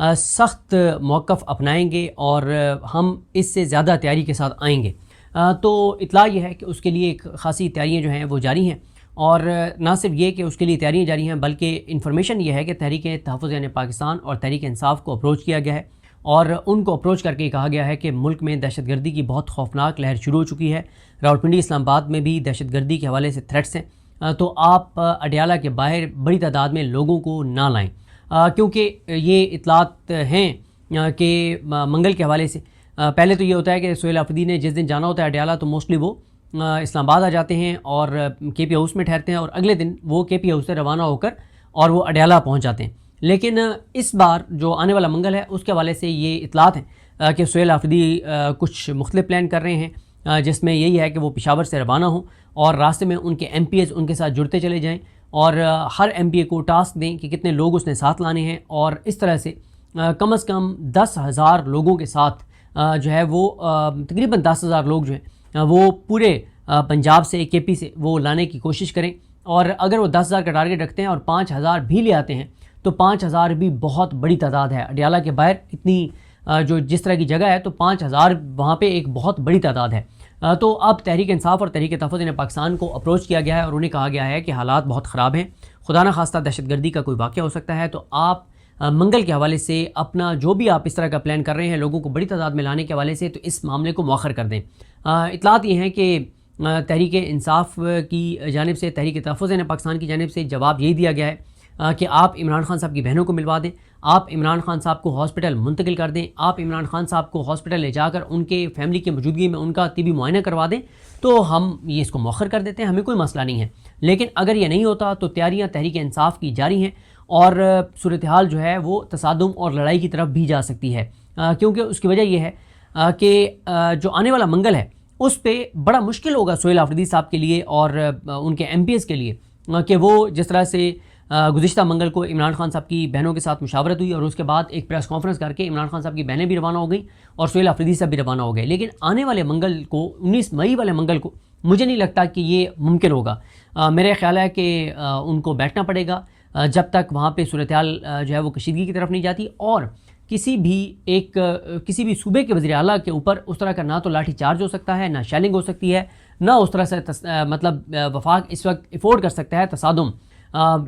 सख्त मौक़िफ़ अपनाएंगे और हम इससे ज़्यादा तैयारी के साथ आएंगे। तो इत्तला ये है कि उसके लिए एक ख़ासी तैयारियाँ जो हैं वो जारी हैं, और ना सिर्फ ये कि उसके लिए तैयारियाँ जारी हैं, बल्कि इन्फॉर्मेशन ये है कि तहरीक तहफ़्फ़ुज़ यानी पाकिस्तान और तहरीक इंसाफ़ को अप्रोच किया गया है, और उनको अप्रोच करके कहा गया है कि मुल्क में दहशतगर्दी की बहुत खौफनाक लहर शुरू हो चुकी है। रावलपिंडी इस्लामाबाद में भी दहशतगर्दी के हवाले से थ्रेट्स हैं, तो आप अडयाला के बाहर बड़ी तादाद में लोगों को ना लाएँ, क्योंकि ये इतलात हैं कि मंगल के हवाले से पहले तो ये होता है कि सोहेल आफरीदी ने जिस दिन जाना होता है अडयाला, तो मोस्टली वो इस्लामाबाद आ जाते हैं और KP हाउस में ठहरते हैं, और अगले दिन वो KP हाउस से रवाना होकर और वो अडयाला पहुंच जाते हैं। लेकिन इस बार जो आने वाला मंगल है उसके हवाले से ये इतलात हैं कि सोहेल आफरीदी कुछ मुख्तलिफ प्लान कर रहे हैं, जिसमें यही है कि वो पेशावर से रवाना हों और रास्ते में उनके MPs उनके साथ जुड़ते चले जाएँ, और हर MP को टास्क दें कि कितने लोग उसने साथ लाने हैं, और इस तरह से कम से कम 10,000 लोगों के साथ जो है वो तकरीबन 10,000 लोग जो हैं वो पूरे पंजाब से KP से वो लाने की कोशिश करें। और अगर वो 10,000 का टारगेट रखते हैं और 5,000 भी ले आते हैं तो 5,000 भी बहुत बड़ी तादाद है। अडयाला के बाहर इतनी जो जिस तरह की जगह है तो 5,000 वहाँ पे एक बहुत बड़ी तादाद है। तो अब तहरीक इंसाफ़ और तहरीक तहफ़्फ़ुज़ यानी पाकिस्तान को अप्रोच किया गया है और उन्हें कहा गया है कि हालात बहुत ख़राब हैं, खुदा न खास्ता दहशतगर्दी का कोई वाक़या हो सकता है, तो आप मंगल के हवाले से अपना जो भी आप इस तरह का प्लान कर रहे हैं लोगों को बड़ी तादाद में लाने के हवाले से, तो इस मामले को मौखर कर दें। इतलात ये हैं कि तहरीक इंसाफ़ की जानिब से, तहरीक तहफ़्फ़ुज़ यानी पाकिस्तान की जानिब से जवाब यही दिया गया है कि आप इमरान खान साहब की बहनों को मिलवा दें, आप इमरान खान साहब को हॉस्पिटल मुंतकिल कर दें, आप इमरान खान साहब को हॉस्पिटल ले जाकर उनके फैमिली की मौजूदगी में उनका तिबी मुआयना करवा दें, तो हम ये इसको मौखर कर देते हैं, हमें कोई मसला नहीं है। लेकिन अगर ये नहीं होता तो तैयारियाँ तहरीक इंसाफ़ की जारी हैं और सूरत हाल जो है वो तसादुम और लड़ाई की तरफ भी जा सकती है, क्योंकि उसकी वजह यह है कि जो आने वाला मंगल है उस पर बड़ा मुश्किल होगा सोहेल आफरीदी साहब के लिए और उनके MPs के लिए कि वो जिस तरह से गुज़िश्ता मंगल को इमरान खान साहब की बहनों के साथ मुशावरत हुई और उसके बाद एक प्रेस कॉन्फ्रेंस करके इमरान खान साहब की बहनें भी रवाना हो गई और सोहेल आफरीदी साहब भी रवाना हो गए। लेकिन आने वाले मंगल को 19 मई वाले मंगल को मुझे नहीं लगता कि ये मुमकिन होगा। मेरा ख्याल है कि उनको बैठना पड़ेगा जब तक वहाँ पे सूरत हाल जो है वो कशीदगी की तरफ नहीं जाती, और किसी भी सूबे के वज़ीर आला के ऊपर उस तरह का ना तो लाठी चार्ज हो सकता है, ना शेलिंग हो सकती है, ना उस तरह से मतलब वफाक इस वक्त अफोर्ड कर सकता है तसादुम।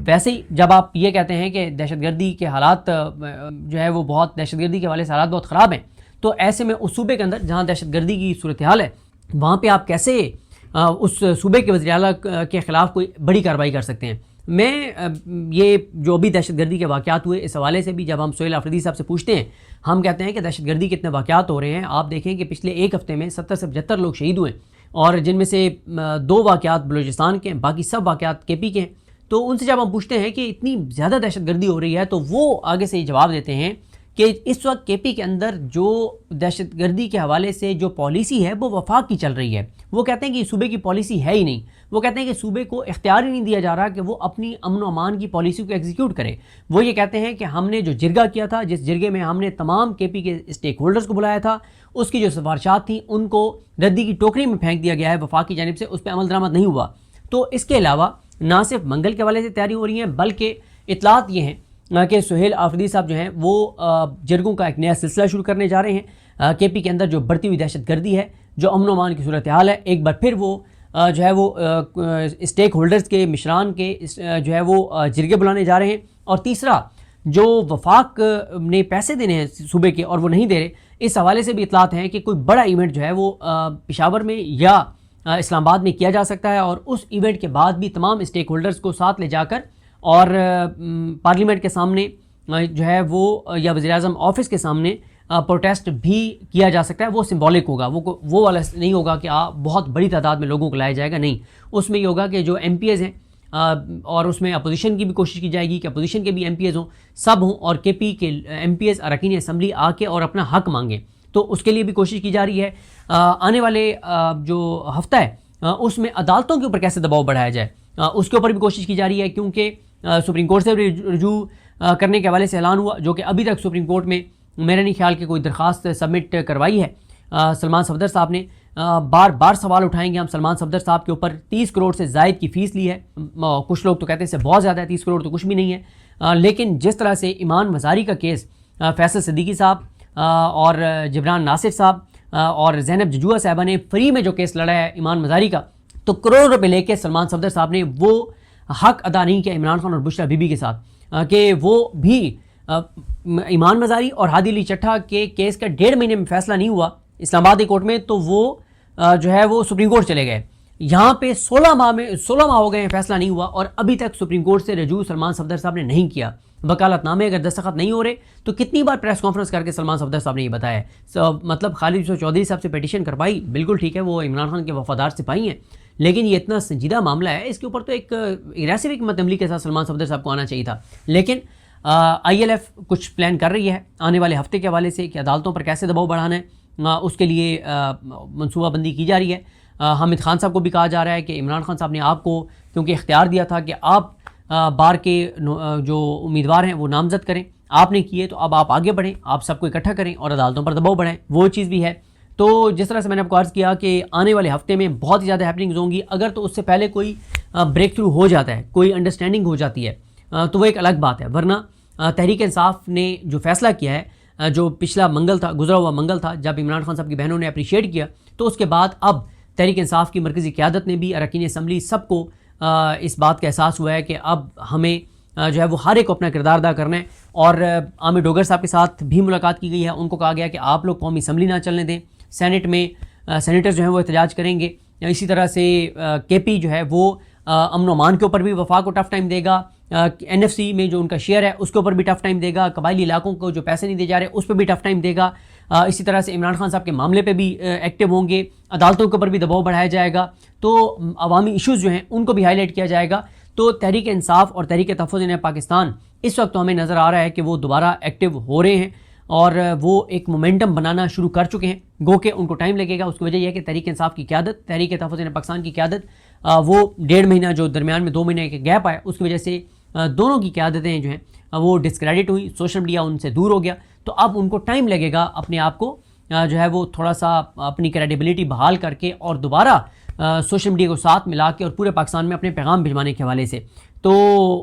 वैसे ही जब आप ये कहते हैं कि दहशतगर्दी के हालात जो है वो बहुत दहशतगर्दी के वाले हालात बहुत ख़राब हैं, तो ऐसे में उस सूबे के अंदर जहाँ दहशतगर्दी की सूरत हाल है वहाँ पे आप कैसे उस सूबे के वज़ीर आला के ख़िलाफ़ कोई बड़ी कार्रवाई कर सकते हैं। मैं ये जो भी दहशतगर्दी के वाक़यात हुए इस हवाले से भी जब हम सोहेल आफरीदी साहब से पूछते हैं, हम कहते हैं कि दहशतगर्दी के इतने वाक़यात हो रहे हैं, आप देखें कि पिछले एक हफ़्ते में 70 से 75 लोग शहीद हुए, और जिनमें से 2 वाक़यात बलूचिस्तान के हैं, बाकी सब वाक़यात KP के हैं। तो उनसे जब हम पूछते हैं कि इतनी ज़्यादा दहशतगर्दी हो रही है, तो वो आगे से ये जवाब देते हैं कि इस वक्त KP के अंदर जो दहशतगर्दी के हवाले से जो पॉलिसी है वो वफाक की चल रही है। वो कहते हैं कि सूबे की पॉलिसी है ही नहीं। वो कहते हैं कि सूबे को इख्तियार ही नहीं दिया जा रहा कि वो अपनी अमन व अमान की पॉलिसी को एग्जीक्यूट करे। वो ये कहते हैं कि हमने जो जिरगा किया था, जिस जिरगे में हमने तमाम KP के स्टेक होल्डर्स को बुलाया था, उसकी जो सिफारिशात थी उनको रद्दी की टोकरी में फेंक दिया गया है वफाक की जानिब से, उस पर अमल दरामद नहीं हुआ। तो इसके अलावा ना सिर्फ मंगल के हवाले से तैयारी हो रही है, बल्कि इतलात ये हैं कि सोहेल आफरीदी साहब जो हैं वो जिरगों का एक नया सिलसिला शुरू करने जा रहे हैं। KP के अंदर जो बढ़ती हुई दहशतगर्दी है, जो अमन व अमान की सूरत हाल है, एक बार फिर वो जो है वो स्टेक होल्डर्स के मिशरान के जो है वो जिरगे बुलाने जा रहे हैं। और तीसरा, जो वफाक ने पैसे देने हैं सूबे के और वो नहीं दे रहे, इस हवाले से भी इतलात हैं कि कोई बड़ा इवेंट जो है वो पेशावर में या इस्लामाबाद में किया जा सकता है, और उस इवेंट के बाद भी तमाम स्टेक होल्डर्स को साथ ले जाकर और पार्लियामेंट के सामने जो है वो या वज़ीर-ए-आज़म ऑफिस के सामने प्रोटेस्ट भी किया जा सकता है। वो सिंबॉलिक होगा, वो वाला नहीं होगा कि बहुत बड़ी तादाद में लोगों को लाया जाएगा, नहीं। उसमें ये होगा कि जो MPs हैं और उसमें अपोजिशन की भी कोशिश की जाएगी कि अपोजिशन के भी MPs हों, सब हों, और KP के MPs अरकान असम्बली आके और अपना हक मांगें। तो उसके लिए भी कोशिश की जा रही है। आने वाले जो हफ्ता है उसमें अदालतों के ऊपर कैसे दबाव बढ़ाया जाए उसके ऊपर भी कोशिश की जा रही है, क्योंकि सुप्रीम कोर्ट से रुजू करने के हवाले से ऐलान हुआ, जो कि अभी तक सुप्रीम कोर्ट में मेरे नहीं ख्याल कि कोई दरख्वास्त सबमिट करवाई है। सलमान सफदर साहब ने बार बार सवाल उठाएंगे हम सलमान सफदर साहब के ऊपर। 30 करोड़ से ज़ायद की फ़ीस ली है। कुछ लोग तो कहते हैं इससे बहुत ज़्यादा है, 30 करोड़ तो कुछ भी नहीं है। लेकिन जिस तरह से ईमान मज़ारी का केस फैसल सिद्दीकी साहब और जिब्रान नासिर साहब और ज़ैनब जजुआ साहबा ने फ्री में जो केस लड़ा है ईमान मज़ारी का, तो करोड़ रुपए लेके सलमान सफदर साहब ने वो हक अदा नहीं किया इमरान खान और बुशरा बीबी के साथ कि वो भी ईमान मज़ारी और हादी अली चट्ठा के केस का 1.5 महीने में फैसला नहीं हुआ इस्लामाबाद कोर्ट में, तो वो जो है वो सुप्रीम कोर्ट चले गए। यहाँ पे 16 माह हो गए हैं, फैसला नहीं हुआ और अभी तक सुप्रीम कोर्ट से रजू सलमान सफदर साहब ने नहीं किया। वकालतनामे अगर दस्तखत नहीं हो रहे तो कितनी बार प्रेस कॉन्फ्रेंस करके सलमान सफदर साहब ने ये बताया मतलब खालिद चौधरी साहब से पिटीशन करवाई, बिल्कुल ठीक है, वो इमरान खान के वफादार सिपाही हैं, लेकिन ये इतना संजीदा मामला है, इसके ऊपर तो एक एग्रेसिव हिकमत अमली के साथ सलमान सफदर साहब को आना चाहिए था। लेकिन ILF कुछ प्लान कर रही है आने वाले हफ्ते के हवाले से कि अदालतों पर कैसे दबाव बढ़ाना है, उसके लिए मनसूबाबंदी की जा रही है। हामिद खान साहब को भी कहा जा रहा है कि इमरान खान साहब ने आपको क्योंकि इख्तियार दिया था कि आप बार के जो उम्मीदवार हैं वो नामजद करें, आपने किए, तो अब आप आगे बढ़ें, आप सबको इकट्ठा करें और अदालतों पर दबाव बढ़ाएं, वो चीज़ भी है। तो जिस तरह से मैंने आपको अर्ज़ किया कि आने वाले हफ्ते में बहुत ही ज़्यादा हैपनिंग्स होंगी। अगर तो उससे पहले कोई ब्रेक थ्रू हो जाता है, कोई अंडरस्टैंडिंग हो जाती है, तो वो एक अलग बात है, वरना तहरीक इंसाफ ने जो फैसला किया है, जो पिछला मंगल था, गुजरा हुआ मंगल था, जब इमरान खान साहब की बहनों ने अप्रिशिएट किया, तो उसके बाद अब तहरीक इंसाफ की मरकज़ी क़यादत ने भी, अरकान असम्बली, सबको इस बात का एहसास हुआ है कि अब हमें जो है वो हर एक को अपना किरदार अदा करना है। और आमिर डोगर साहब के साथ भी मुलाकात की गई है, उनको कहा गया कि आप लोग कौमी असम्बली ना चलने दें, सेनेट में सेनेटर्स जो हैं वो एहतजाज करेंगे। इसी तरह से KP जो है वो अमन व अमान के ऊपर भी वफाक को टफ़ टाइम देगा, NFC में जो उनका शेयर है उसके ऊपर भी टफ़ टाइम देगा, कबायली इलाकों को जो पैसे नहीं दिए जा रहे उस पर भी टफ़ टाइम देगा। इसी तरह से इमरान खान साहब के मामले पे भी एक्टिव होंगे, अदालतों के ऊपर भी दबाव बढ़ाया जाएगा, तो अवामी इशूज़ जो हैं उनको भी हाईलाइट किया जाएगा। तो तहरीक इंसाफ और तहरीक तहफ़्फ़ुज़ पाकिस्तान इस वक्त तो हमें नज़र आ रहा है कि वो दोबारा एक्टिव हो रहे हैं और वो एक मोमेंटम बनाना शुरू कर चुके हैं। गो के उनको टाइम लगेगा, उसकी वजह यह है कि तहरीक इंसाफ की क़यादत, तहरीक तहफ़्फ़ुज़ पाकिस्तान की क़यादत, वो 1.5 महीना जो दरमियान में 2 महीने के गैप आया, उसकी वजह से दोनों की क़यादतें जो हैं वो डिस्क्रेडिट हुई, सोशल मीडिया उनसे दूर हो गया। तो अब उनको टाइम लगेगा अपने आप को जो है वो थोड़ा सा अपनी क्रेडिबिलिटी बहाल करके और दोबारा सोशल मीडिया को साथ मिला के और पूरे पाकिस्तान में अपने पैगाम भिजवाने के हवाले से। तो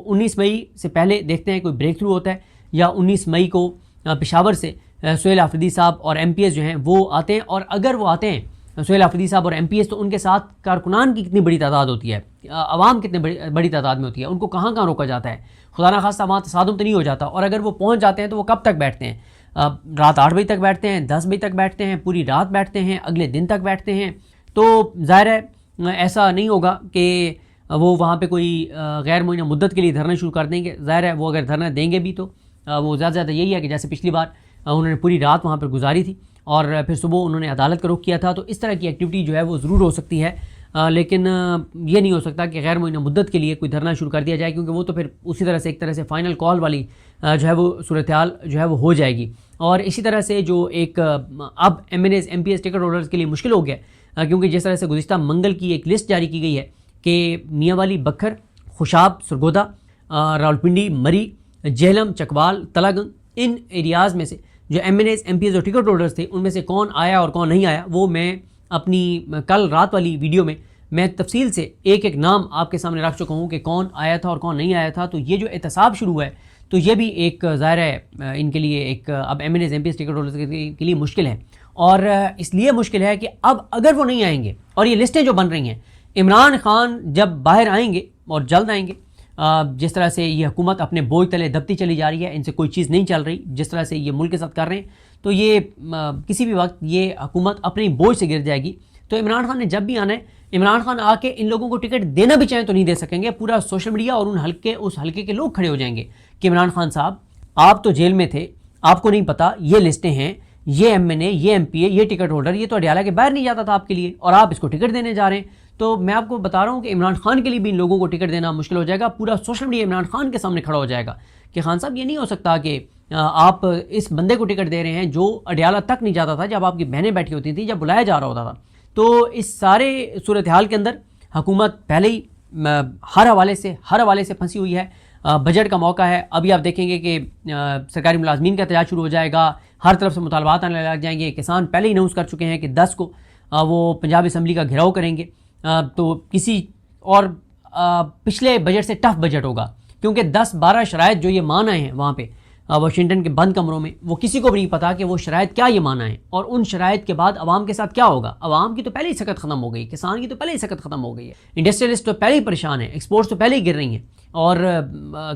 19 मई से पहले देखते हैं कोई ब्रेक थ्रू होता है, या 19 मई को पेशावर से सुहेल आफरीदी साहब और MPS जो हैं वो आते हैं, और अगर वो आते हैं सुहेल आफरीदी साहब और MPS, तो उनके साथ कारकुनान की कितनी बड़ी तादाद होती है, आवाम कितनी बड़ी तादाद में होती है, उनको कहाँ कहाँ रोका जाता है, खुदा ना खास्ता वहाँ तसादुम तो नहीं हो जाता। और अगर वो पहुँच जाते हैं तो वो कब तक बैठते हैं, रात 8 बजे तक बैठते हैं, 10 बजे तक बैठते हैं, पूरी रात बैठते हैं, अगले दिन तक बैठते हैं। तो ज़ाहिर है ऐसा नहीं होगा कि वो वहाँ पे कोई गैर मुअय्यन मुद्दत के लिए धरना शुरू कर देंगे। ज़ाहिर है वो अगर धरना देंगे भी तो वो ज़्यादा से ज़्यादा यही है कि जैसे पिछली बार उन्होंने पूरी रात वहाँ पर गुजारी थी और फिर सुबह उन्होंने अदालत का रुख किया था। तो इस तरह की एक्टिविटी जो है वो ज़रूर हो सकती है, लेकिन ये नहीं हो सकता कि गैर मुअय्यन मुद्दत के लिए कोई धरना शुरू कर दिया जाए, क्योंकि वो तो फिर उसी तरह से एक तरह से फ़ाइनल कॉल वाली जो है वो सूरत हाल जो है वो हो जाएगी। और इसी तरह से जो एक अब MNAs MPS टिकट होल्डर्स के लिए मुश्किल हो गया, क्योंकि जिस तरह से गुज़िश्ता मंगल की एक लिस्ट जारी की गई है कि मियांवाली, बखर, खुशाब, सरगोदा, रावलपिंडी, मरी, जेहलम, चकवाल, तलागंग, इन एरियाज़ में से जो MNAs MPS और टिकट होल्डर्स थे उनमें से कौन आया और कौन नहीं आया, वो मैं अपनी कल रात वाली वीडियो में मैं तफसील से एक एक नाम आपके सामने रख चुका हूँ कि कौन आया था और कौन नहीं आया था। तो ये जो एहतसाब शुरू हुआ है तो ये भी एक ज़ाहिर है इनके लिए एक अब MNAs MPS टिकट होल्डर्स के लिए मुश्किल है। और इसलिए मुश्किल है कि अब अगर वो नहीं आएंगे और ये लिस्टें जो बन रही हैं, इमरान खान जब बाहर आएंगे और जल्द आएंगे, जिस तरह से ये हुकूमत अपने बोझ तले दबती चली जा रही है, इनसे कोई चीज़ नहीं चल रही, जिस तरह से ये मुल्क के साथ कर रहे हैं, तो ये किसी भी वक्त ये हुकूमत अपने बोझ से गिर जाएगी। तो इमरान खान ने जब भी आना है, इमरान खान आके इन लोगों को टिकट देना भी चाहें तो नहीं दे सकेंगे। पूरा सोशल मीडिया और उस हल्के के लोग खड़े हो जाएंगे कि इमरान खान साहब आप तो जेल में थे, आपको नहीं पता, ये लिस्टें हैं, ये MNA, ये MPA, ये टिकट होल्डर, ये तो अडियाला के बाहर नहीं जाता था आपके लिए और आप इसको टिकट देने जा रहे हैं। तो मैं आपको बता रहा हूँ कि इमरान खान के लिए भी इन लोगों को टिकट देना मुश्किल हो जाएगा। पूरा सोशल मीडिया इमरान खान के सामने खड़ा हो जाएगा कि खान साहब ये नहीं हो सकता कि आप इस बंदे को टिकट दे रहे हैं जो अडियाला तक नहीं जाता था, जब आपकी बहनें बैठी होती थी, जब बुलाया जा रहा होता था। तो इस सारे सूरत हाल के अंदर हुकूमत पहले ही हर हवाले से फंसी हुई है। बजट का मौका है, अभी आप देखेंगे कि सरकारी मुलाजमीन का एहतजाज शुरू हो जाएगा, हर तरफ से मुतालबात आने लग जाएंगे। किसान पहले ही अनाउंस कर चुके हैं कि 10 को वो पंजाब असम्बली का घेराव करेंगे। तो किसी और पिछले बजट से टफ बजट होगा, क्योंकि 10-12 शराइत जो ये मान आए हैं वहाँ पे वाशिंगटन के बंद कमरों में, वो किसी को भी नहीं पता कि वो शराइत क्या ये माना है और उन शराइत के बाद अवाम के साथ क्या होगा। अवाम की तो पहले ही सकत ख़त्म हो गई, किसान की तो पहले ही सकत ख़त्म हो गई है, इंडस्ट्रियलिस्ट तो पहले ही परेशान है, एक्सपोर्ट्स तो पहले ही गिर रही हैं और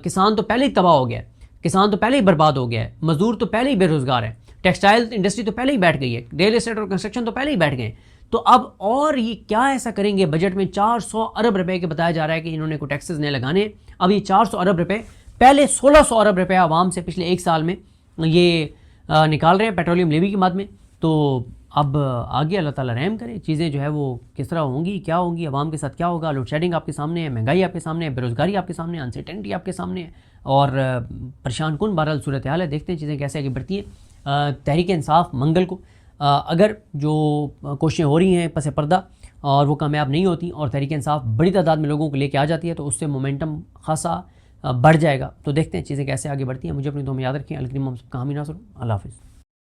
किसान तो पहले ही तबाह हो गया है, किसान तो पहले ही बर्बाद हो गया है, मजदूर तो पहले ही बेरोज़गार है, टेक्सटाइल इंडस्ट्री तो पहले ही बैठ गई है, रियल एस्टेट और कंस्ट्रक्शन तो पहले ही बैठ गए। तो अब और ये क्या ऐसा करेंगे, बजट में 400 अरब रुपए के बताया जा रहा है कि इन्होंने कोई टैक्सेस नहीं लगाने। अब ये 400 अरब रुपए, पहले 1600 अरब रुपए आवाम से पिछले एक साल में ये निकाल रहे हैं पेट्रोलियम लेवी के बाद में। तो अब आगे अल्लाह ताला रहम करे, चीज़ें जो है वो किस तरह होंगी, क्या होंगी, आवाम के साथ क्या होगा। लोड शेडिंग आपके सामने है, महंगाई आपके सामने है, बेरोज़गारी आपके सामने है, अनसर्टेनिटी आपके सामने है और परेशान कुन बहरहाल सूरत हाल है। देखते हैं चीज़ें कैसे आगे बढ़ती हैं। तहरीक इंसाफ मंगल को अगर जो कोशिशें हो रही हैं पस पर्दा और वो कामयाब नहीं होती और तहरीक इंसाफ बड़ी तादाद में लोगों को लेके आ जाती है तो उससे मोमेंटम खासा बढ़ जाएगा। तो देखते हैं चीज़ें कैसे आगे बढ़ती हैं। मुझे अपनी दुआ में याद रखें। अल करीम हम सबका हामी नासर। अल्लाह हाफ़िज़।